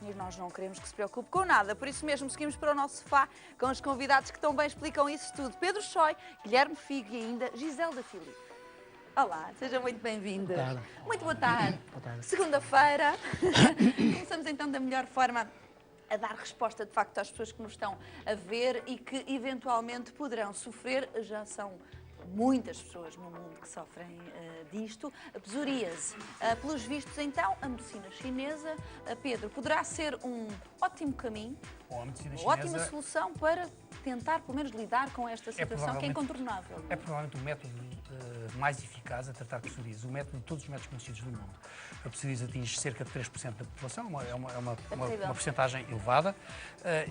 e nós não queremos que se preocupe com nada. Por isso mesmo, seguimos para o nosso sofá com os convidados que tão bem explicam isso tudo. Pedro Choi, Guilherme Figo e ainda Giselda Filipe. Olá, sejam muito bem-vindos. Muito boa tarde. Boa tarde. Segunda-feira. Começamos então da melhor forma a dar resposta, de facto, às pessoas que nos estão a ver e que eventualmente poderão sofrer. Já são muitas pessoas no mundo que sofrem disto. A psoríase. Pelos vistos, então, a medicina chinesa, Pedro, poderá ser um ótimo caminho, Bom, a medicina uma chinesa ótima solução para tentar, pelo menos, lidar com esta situação que é incontornável. é provavelmente o método mais eficaz a tratar psoríase, o método de todos os métodos conhecidos do mundo. A psoríase atinge cerca de 3% da população, é uma porcentagem elevada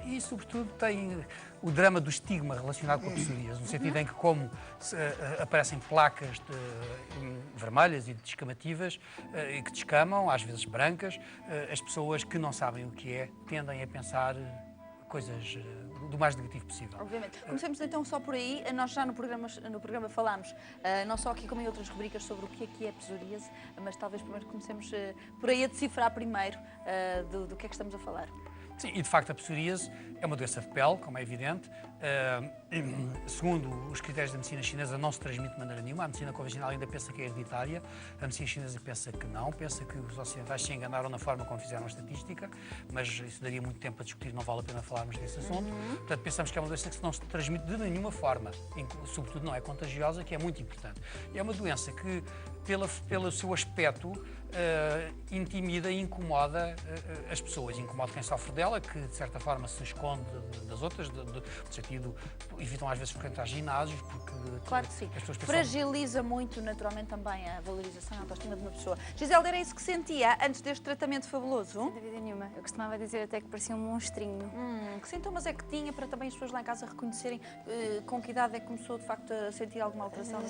e, sobretudo, tem o drama do estigma relacionado com a psoríase, no sentido em que, como aparecem placas vermelhas e descamativas e que descamam, às vezes brancas, as pessoas que não sabem o que é tendem a pensar coisas do mais negativo possível. Obviamente. Comecemos então só por aí. Nós já no programa falámos, não só aqui como em outras rubricas, sobre o que é psoríase, mas talvez primeiro comecemos por aí a decifrar primeiro do que é que estamos a falar. Sim, e de facto a psoríase é uma doença de pele, como é evidente. Segundo os critérios da medicina chinesa, não se transmite de maneira nenhuma. A medicina convencional ainda pensa que é hereditária. A medicina chinesa pensa que não, pensa que os ocidentais se enganaram na forma como fizeram a estatística, mas isso daria muito tempo a discutir, não vale a pena falarmos desse assunto. Portanto, pensamos que é uma doença que não se transmite de nenhuma forma, sobretudo não é contagiosa, que é muito importante. É uma doença que, pelo seu aspecto, intimida e incomoda as pessoas, incomoda quem sofre dela, que de certa forma se esconde das outras, no sentido, evitam às vezes frequentar ginásios, porque Claro que sim. as pessoas pensam... Fragiliza muito, naturalmente, também a valorização e a autoestima de uma pessoa. Giselda, era isso que sentia antes deste tratamento fabuloso? Sem dúvida nenhuma. Eu costumava dizer até que parecia um monstrinho. Que sintomas é que tinha para também as pessoas lá em casa reconhecerem com que idade é que começou, de facto, a sentir alguma alteração na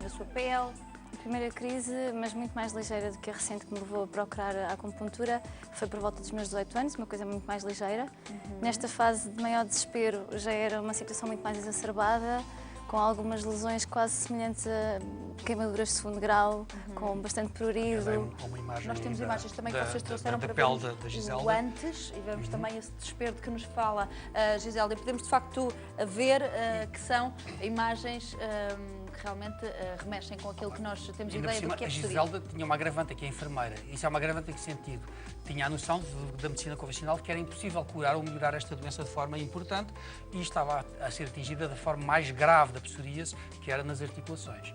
sua pele? A primeira crise, mas muito mais ligeira do que a recente que me levou a procurar a acupuntura, foi por volta dos meus 18 anos, uma coisa muito mais ligeira. Nesta fase de maior desespero já era uma situação muito mais exacerbada, com algumas lesões quase semelhantes a queimaduras de segundo grau, com bastante prurido. Nós temos imagens também que vocês trouxeram para pele ver da Giselda. o antes e vemos também esse desespero de que nos fala a Giselda. E podemos, de facto, ver que são imagens que realmente remexem com aquilo que nós temos ideia do que é a psoríase. Giselda tinha uma agravante que é enfermeira. Isso é uma agravante em que sentido? Tinha a noção da medicina convencional que era impossível curar ou melhorar esta doença de forma importante e estava a ser atingida da forma mais grave da psoríase, que era nas articulações.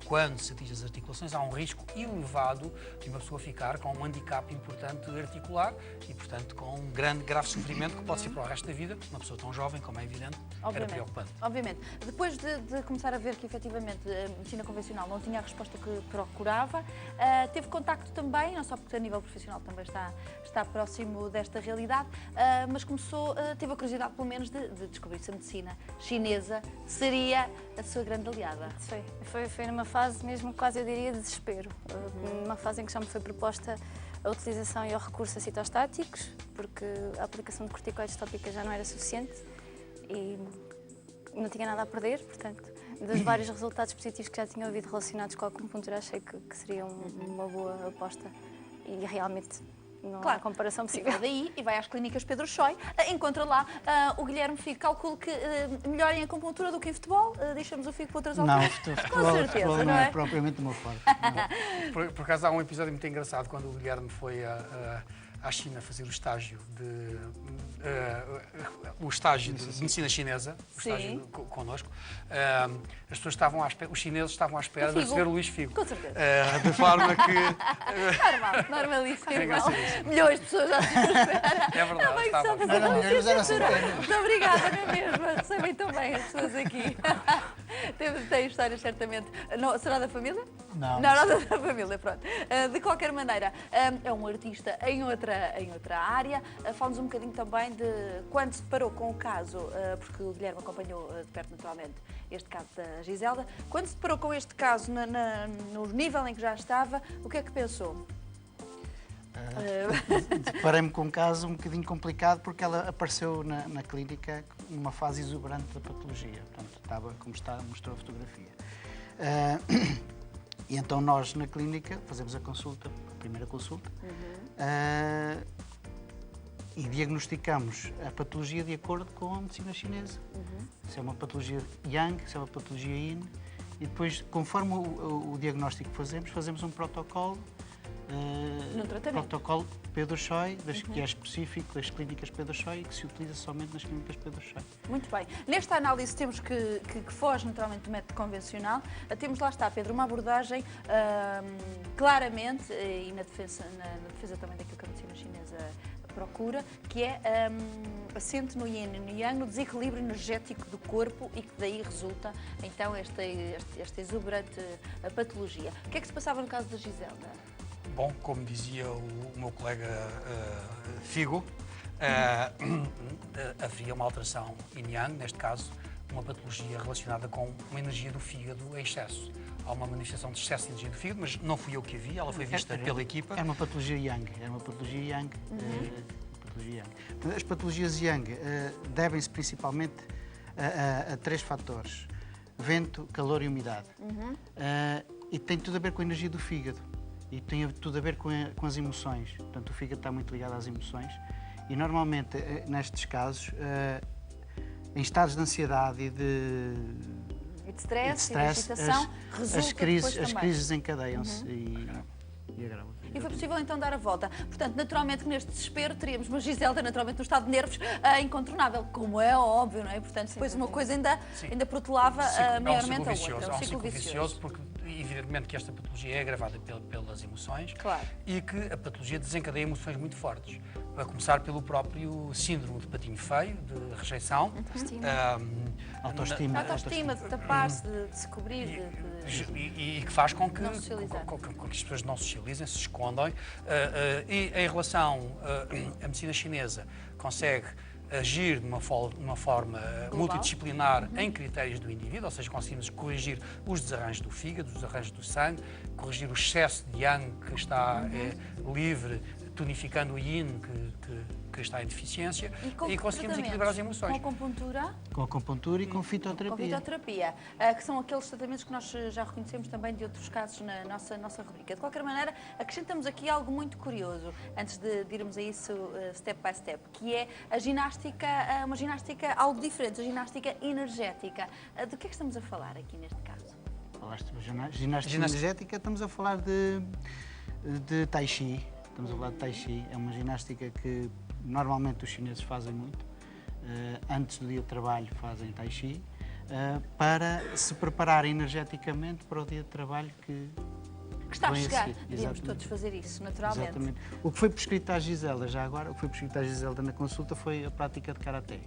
Quando se atinge as articulações, há um risco elevado de uma pessoa ficar com um handicap importante articular e, portanto, com um grave sofrimento que pode ser para o resto da vida. Uma pessoa tão jovem, como é evidente, era preocupante. Obviamente. Depois de começar a ver que, efetivamente, a medicina convencional não tinha a resposta que procurava, teve contacto também, não só porque a nível profissional também está próximo desta realidade, mas teve a curiosidade, pelo menos, de descobrir se a medicina chinesa seria a sua grande aliada. Foi numa fase mesmo quase, eu diria, de desespero. Numa fase em que já me foi proposta a utilização e o recurso a citostáticos, porque a aplicação de corticoides tópicas já não era suficiente e não tinha nada a perder, portanto, dos vários resultados positivos que já tinha ouvido relacionados com a acupuntura, achei que seria uma boa aposta e realmente não há comparação possível. E daí, e vai às clínicas Pedro Choi, encontra lá o Guilherme Figo. Calculo que melhor em acupuntura do que em futebol. Deixamos o Figo para outras alturas. Não, futebol não é propriamente o meu forte. Por acaso há um episódio muito engraçado quando o Guilherme foi à China fazer o estágio de medicina chinesa, o estágio connosco. As pessoas estavam à espera, os chineses estavam à espera de receber o Luís Figo. Com certeza. De forma que... Normalíssimo. Milhões de pessoas à espera. É verdade, estava. Muito obrigada, não é mesmo? Recebem tão bem as pessoas aqui. Tem histórias, certamente. Não, será da família? Não. Não da família, pronto. De qualquer maneira, é um artista em outra área. Fala-nos um bocadinho também de quando se deparou com o caso, porque o Guilherme acompanhou de perto, naturalmente, este caso da Giselda. Quando se deparou com este caso no nível em que já estava, o que é que pensou? Deparei-me com um caso um bocadinho complicado porque ela apareceu na clínica numa fase exuberante da patologia. Portanto, estava como mostrou a fotografia. E então nós na clínica fazemos a consulta, a primeira consulta. e diagnosticamos a patologia de acordo com a medicina chinesa. Se é uma patologia Yang, se é uma patologia Yin, e depois, conforme o diagnóstico que fazemos um protocolo. No tratamento. Protocolo Pedro Choi, que é específico das clínicas Pedro Choi e que se utiliza somente nas clínicas Pedro Choi. Muito bem. Nesta análise temos que foge naturalmente do método convencional. Temos, lá está, Pedro, uma abordagem claramente, e na defesa também daquilo que a medicina chinesa procura, que é assente no yin e no yang, no desequilíbrio energético do corpo e que daí resulta então esta exuberante patologia. O que é que se passava no caso da Giselda? Bom, como dizia o meu colega Figo, havia uma alteração yin-yang, neste caso, uma patologia relacionada com uma energia do fígado em excesso. Há uma manifestação de excesso de energia do fígado, mas não fui eu que a vi, ela foi vista pela equipa. É uma patologia Yang, patologia Yang. As patologias Yang devem-se principalmente a 3 fatores: vento, calor e umidade. E tem tudo a ver com a energia do fígado. E tem tudo a ver com as emoções. Portanto, o fígado está muito ligado às emoções. E, normalmente, nestes casos, em estados de ansiedade e de stress e de agitação, as crises encadeiam-se e agravam. E foi possível então dar a volta. Portanto, naturalmente que neste desespero teríamos uma Giselda naturalmente no estado de nervos incontornável, como é óbvio, não é? Portanto, depois uma coisa ainda protelava maiormente a outra. É um ciclo vicioso, porque evidentemente que esta patologia é agravada pelas emoções, claro, e que a patologia desencadeia emoções muito fortes. A começar pelo próprio síndrome de patinho feio, de rejeição. Autoestima. De tapar-se, de se cobrir. E que faz com que as pessoas não socializem, se escondem. E em relação à medicina chinesa, consegue agir de uma forma multidisciplinar em critérios do indivíduo, ou seja, conseguimos corrigir os desarranjos do fígado, os desarranjos do sangue, corrigir o excesso de yang que está livre, tonificando o yin que está em deficiência, e conseguimos equilibrar as emoções. Com acupuntura? Com acupuntura e com fitoterapia. Com fitoterapia, que são aqueles tratamentos que nós já reconhecemos também de outros casos na nossa rubrica. De qualquer maneira, acrescentamos aqui algo muito curioso, antes de irmos a isso step by step, que é a ginástica, uma ginástica algo diferente, a ginástica energética. Do que é que estamos a falar aqui neste caso? Falaste de ginástica energética, estamos a falar de Tai Chi. Estamos a falar de Tai Chi, é uma ginástica que normalmente os chineses fazem muito. Antes do dia de trabalho fazem Tai Chi, para se prepararem energeticamente para o dia de trabalho que está a chegar. Devíamos Devíamos todos fazer isso, naturalmente. Exatamente. O que foi prescrito à Giselda, já agora, o que foi prescrito à Giselda na consulta foi a prática de Karaté.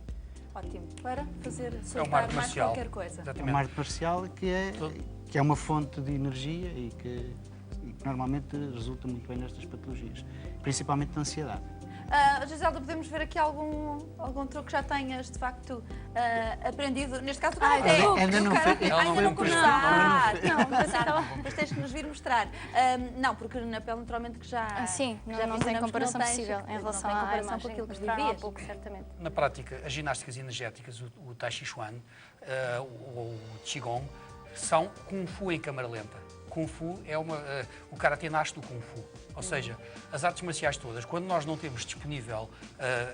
Ótimo, para fazer É um soltar arte mais marcial. qualquer coisa. É uma arte marcial que é uma fonte de energia e que normalmente resulta muito bem nestas patologias, principalmente na ansiedade. Giselda, podemos ver aqui algum truque que já tenhas, de facto, aprendido? Neste caso, ainda não foi. Ainda não começaste. Mas tens que nos vir mostrar. Não, porque na pele, naturalmente, que já... Sim, já não tem comparação não tens, possível em relação não tem à comparação imagem com aquilo que mostraram há vivias. pouco, certamente. Na prática, as ginásticas energéticas, o Tai Chi Chuan, ou o Qigong, são Kung Fu em câmara lenta. Kung Fu é o Karatê nasce do Kung Fu. Ou seja, as artes marciais todas, quando nós não temos disponível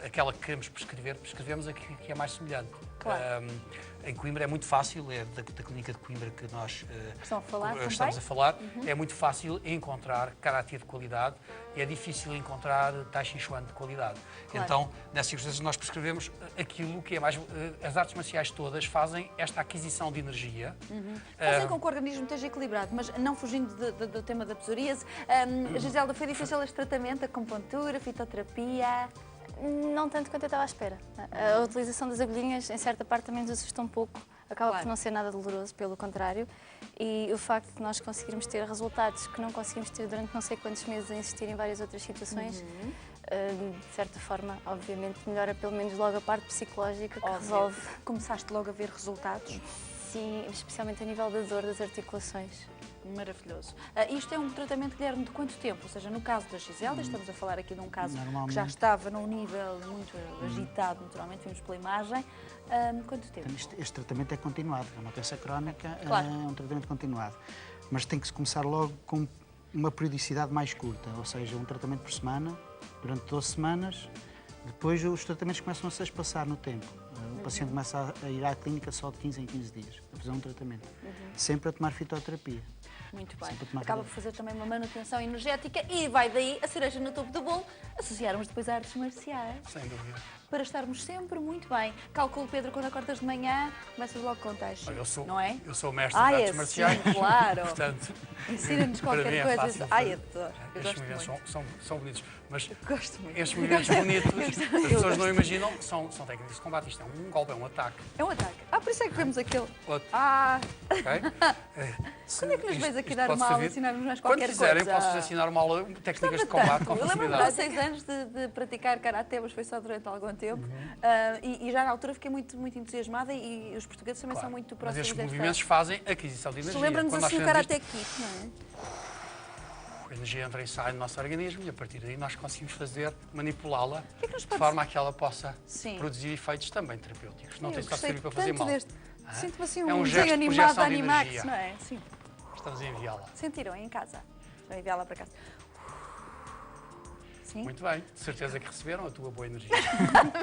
aquela que queremos prescrever, prescrevemos a que é mais semelhante. Claro. Em Coimbra é muito fácil, é da clínica de Coimbra que nós estamos a falar, é muito fácil encontrar Karatê de qualidade, é difícil encontrar Tai Chi Chuan de qualidade. Claro. Então, nessas circunstâncias, nós prescrevemos aquilo que é mais... As artes marciais todas fazem esta aquisição de energia. Fazem com que o organismo esteja equilibrado, mas não fugindo do tema da psoríase. Giselda, foi difícil este tratamento, acupuntura, fitoterapia? Não tanto quanto eu estava à espera. A utilização das agulhinhas, em certa parte, também nos assusta um pouco. Acaba por não ser nada doloroso, pelo contrário. E o facto de nós conseguirmos ter resultados que não conseguimos ter durante não sei quantos meses a insistir em várias outras situações, de certa forma, obviamente, melhora pelo menos logo a parte psicológica que resolve. Começaste logo a ver resultados? Sim, especialmente a nível da dor das articulações. Maravilhoso. Isto é um tratamento, Guilherme, de quanto tempo? Ou seja, no caso da Giselda, estamos a falar aqui de um caso que já estava num nível muito agitado, naturalmente, vimos pela imagem. Quanto tempo? Este tratamento é continuado, é uma doença crónica, claro. É um tratamento continuado. Mas tem que se começar logo com uma periodicidade mais curta, ou seja, um tratamento por semana, durante 12 semanas, Depois os tratamentos começam a se espaçar no tempo. O paciente começa a ir à clínica só de 15 em 15 dias, a fazer um tratamento. Sempre a tomar fitoterapia. Muito bem. Sempre a tomar Acaba por fazer também uma manutenção energética e vai daí a cereja no topo do bolo, associarmos depois a artes marciais. Sem dúvida. Para estarmos sempre muito bem. Calculo, Pedro, quando acordas de manhã, começas logo com texto, Olha, não é? Eu sou mestre de artes marciais. Sim, claro. Portanto, Ensina-nos para mim qualquer é coisa. fácil Ai, fazer. adoro. Eu Estes gosto movimentos muito. são bonitos, mas Gosto muito. estes movimentos bonitos, as Eu pessoas não gosto. imaginam, são técnicas de combate. Isto é um golpe, é um ataque. É um ataque. Por isso é que vemos aquele. Outro, Ah, ok? quando é que nos vens aqui dar pode uma aula, servir. ensinar-nos mais Quando qualquer quiserem, coisa? posso-vos ensinar uma aula de técnicas de combate com Eu lembro-me de há facilidade. 6 anos de praticar karaté, mas foi só durante algum tempo. E já na altura fiquei muito, muito entusiasmada e os portugueses também são muito Mas próximos estes desta... movimentos fazem aquisição de Isto energia. lembra-nos Quando nós assim o fazemos Karate Kid, não é? a energia entra e sai do nosso organismo e a partir daí nós conseguimos manipulá-la que é que nos de pode- forma a que ela possa Sim. produzir efeitos também terapêuticos. Não Eu tem só de gostei servir para fazer tanto mal. deste- Ah, Sinto-me assim é um um desenho gesto de animado projeção da de Animax, energia. não é? Sim. Estamos a enviá-la. Sentiram em casa? Vou enviá-la para casa. Sim? Muito bem, de certeza que receberam a tua boa energia.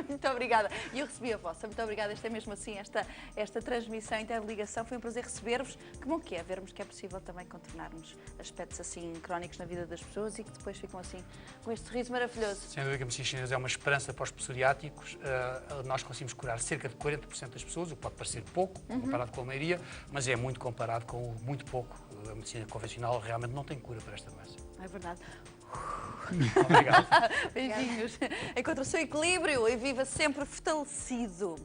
Muito obrigada. E eu recebi a vossa. Muito obrigada. Esta é mesmo assim, esta transmissão, interligação. Foi um prazer receber-vos. Que bom que é vermos que é possível também contornarmos aspectos assim crónicos na vida das pessoas e que depois ficam assim com este sorriso maravilhoso. Sem dúvida que a medicina chinesa é uma esperança para os psoriáticos. Nós conseguimos curar cerca de 40% das pessoas, o que pode parecer pouco, comparado com a maioria, mas é muito comparado com o muito pouco. A medicina convencional realmente não tem cura para esta doença. É verdade. Obrigado. Beijinhos. Encontre o seu equilíbrio e viva sempre fortalecido.